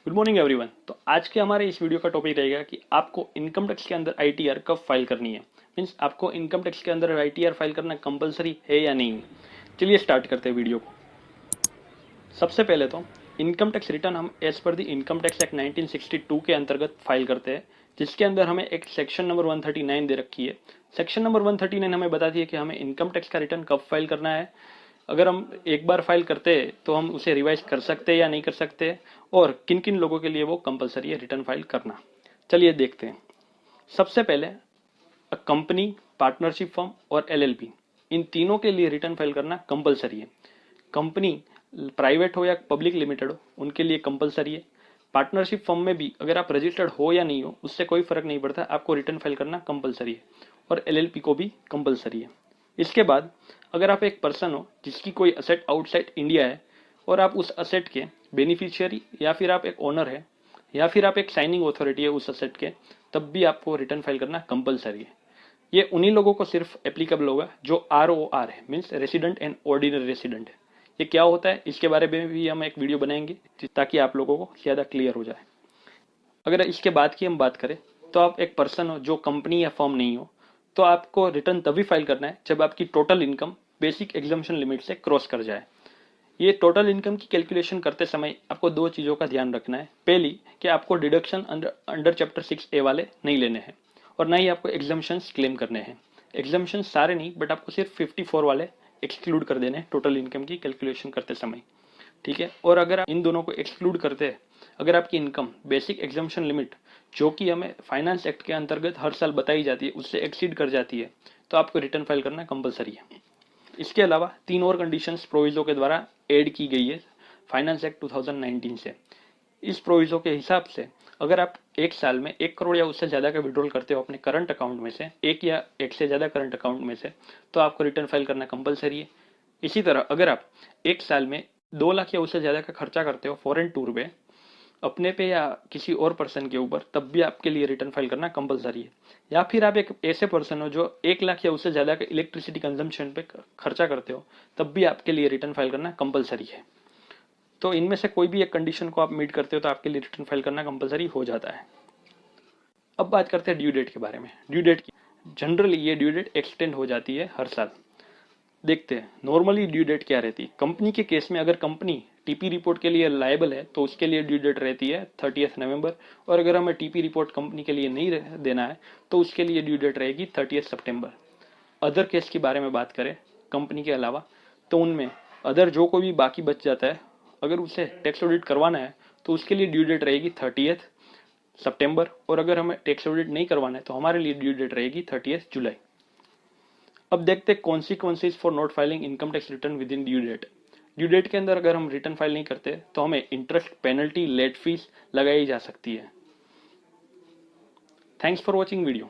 Good morning everyone. तो आज के हमारे इस वीडियो का टॉपिक रहेगा कि आपको इनकम टैक्स के अंदर आईटीआर कब फाइल करनी है। मीन्स आपको इनकम टैक्स के अंदर आईटीआर फाइल करना कंपलसरी है या नहीं। चलिए स्टार्ट करते हैं वीडियो को। सबसे पहले तो इनकम टैक्स रिटर्न हम as per the income tax act 1962 के अंतर्गत फाइल करते हैं, जिसके अंदर हमें एक सेक्शन नंबर 139 दे रखी है। सेक्शन नंबर 139 हमें बताती है कि हमें इनकम टैक्स का रिटर्न कब फाइल करना है। अगर हम एक बार फाइल करते हैं तो हम उसे रिवाइज कर सकते हैं या नहीं कर सकते, और किन किन लोगों के लिए वो कंपलसरी है रिटर्न फाइल करना। चलिए देखते हैं। सबसे पहले कंपनी, पार्टनरशिप फर्म और एलएलपी, इन तीनों के लिए रिटर्न फाइल करना कंपलसरी है। कंपनी प्राइवेट हो या पब्लिक लिमिटेड हो, उनके लिए कंपलसरी है। पार्टनरशिप फर्म में भी अगर आप रजिस्टर्ड हो या नहीं हो उससे कोई फर्क नहीं पड़ता, आपको रिटर्न फाइल करना कंपलसरी है। और एलएलपी को भी कंपलसरी है। इसके बाद अगर आप एक पर्सन हो जिसकी कोई असेट आउटसाइड इंडिया है और आप उस असेट के बेनिफिशियरी या फिर आप एक ओनर है या फिर आप एक साइनिंग अथॉरिटी है उस असेट के, तब भी आपको रिटर्न फाइल करना कंपलसरी है। ये उन्हीं लोगों को सिर्फ एप्लीकेबल होगा जो ROR है, means resident and ordinary resident है। ये क्या होता है इसके बारे में भी हम एक वीडियो बनाएंगे ताकि आप लोगों को ज़्यादा क्लियर हो जाए। अगर इसके बाद की हम बात करें तो आप एक पर्सन हो जो कंपनी या फर्म नहीं हो, तो आपको रिटर्न तभी फाइल करना है जब आपकी total income basic exemption limit से क्रॉस कर जाए। ये टोटल इनकम की कैलकुलेशन करते समय आपको दो चीज़ों का ध्यान रखना है। पहली कि आपको डिडक्शन अंडर चैप्टर 6A वाले नहीं लेने हैं, और ना ही आपको एग्जम्पशंस क्लेम करने हैं। एग्जम्पशन सारे नहीं, बट आपको सिर्फ 54 वाले एक्सक्लूड कर देने हैं टोटल इनकम की कैलकुलेशन करते समय। ठीक है। और अगर आप इन दोनों को एक्सक्लूड करते हैं, अगर आपकी इनकम बेसिक एग्जम्पशन लिमिट जो कि हमें फाइनेंस एक्ट के अंतर्गत हर साल बताई जाती है उससे एक्सीड कर जाती है, तो आपको रिटर्न फाइल करना कंपलसरी है। इसके अलावा तीन और कंडीशंस प्रोविजो के द्वारा ऐड की गई है फाइनेंस एक्ट 2019 से। इस प्रोविजो के हिसाब से अगर आप एक साल में 1 करोड़ या उससे ज़्यादा का विड्रॉल करते हो अपने करंट अकाउंट में से, एक या एक से ज़्यादा करंट अकाउंट में से, तो आपको रिटर्न फाइल करना कंपलसरी है। इसी तरह अगर आप एक साल में 2 लाख या उससे ज़्यादा का खर्चा करते हो फॉरेन टूर पे, अपने पे या किसी और पर्सन के ऊपर, तब भी आपके लिए रिटर्न फाइल करना कंपलसरी है। या फिर आप एक ऐसे पर्सन हो जो 1 लाख या उससे ज़्यादा का इलेक्ट्रिसिटी कंजम्पशन पे खर्चा करते हो, तब भी आपके लिए रिटर्न फाइल करना कंपलसरी है। तो इनमें से कोई भी एक कंडीशन को आप मीट करते हो तो आपके लिए रिटर्न फाइल करना कंपलसरी हो जाता है। अब बात करते हैं ड्यू डेट के बारे में। ड्यू डेट की जनरली ये ड्यू डेट एक्सटेंड हो जाती है हर साल। देखते हैं नॉर्मली ड्यू डेट क्या रहती है। कंपनी के केस में अगर कंपनी टीपी रिपोर्ट के लिए लायबल है तो उसके लिए ड्यू डेट रहती है 30 नवंबर, और अगर हमें टीपी रिपोर्ट कंपनी के लिए नहीं देना है तो उसके लिए ड्यू डेट रहेगी 30 सितंबर। अदर केस के बारे में बात करें कंपनी के अलावा, तो उनमें अदर जो कोई भी बाकी बच जाता है, अगर उसे टैक्स ऑडिट करवाना है तो उसके लिए ड्यू डेट रहेगी 30 सितंबर, और अगर हमें टैक्स ऑडिट नहीं करवाना है तो हमारे लिए ड्यू डेट रहेगी 30 जुलाई। अब देखते हैं consequences for not filing income tax return within due date. Due date के अंदर अगर हम रिटर्न फाइल नहीं करते तो हमें इंटरेस्ट, पेनल्टी, लेट फीस लगाई जा सकती है। Thanks for watching video.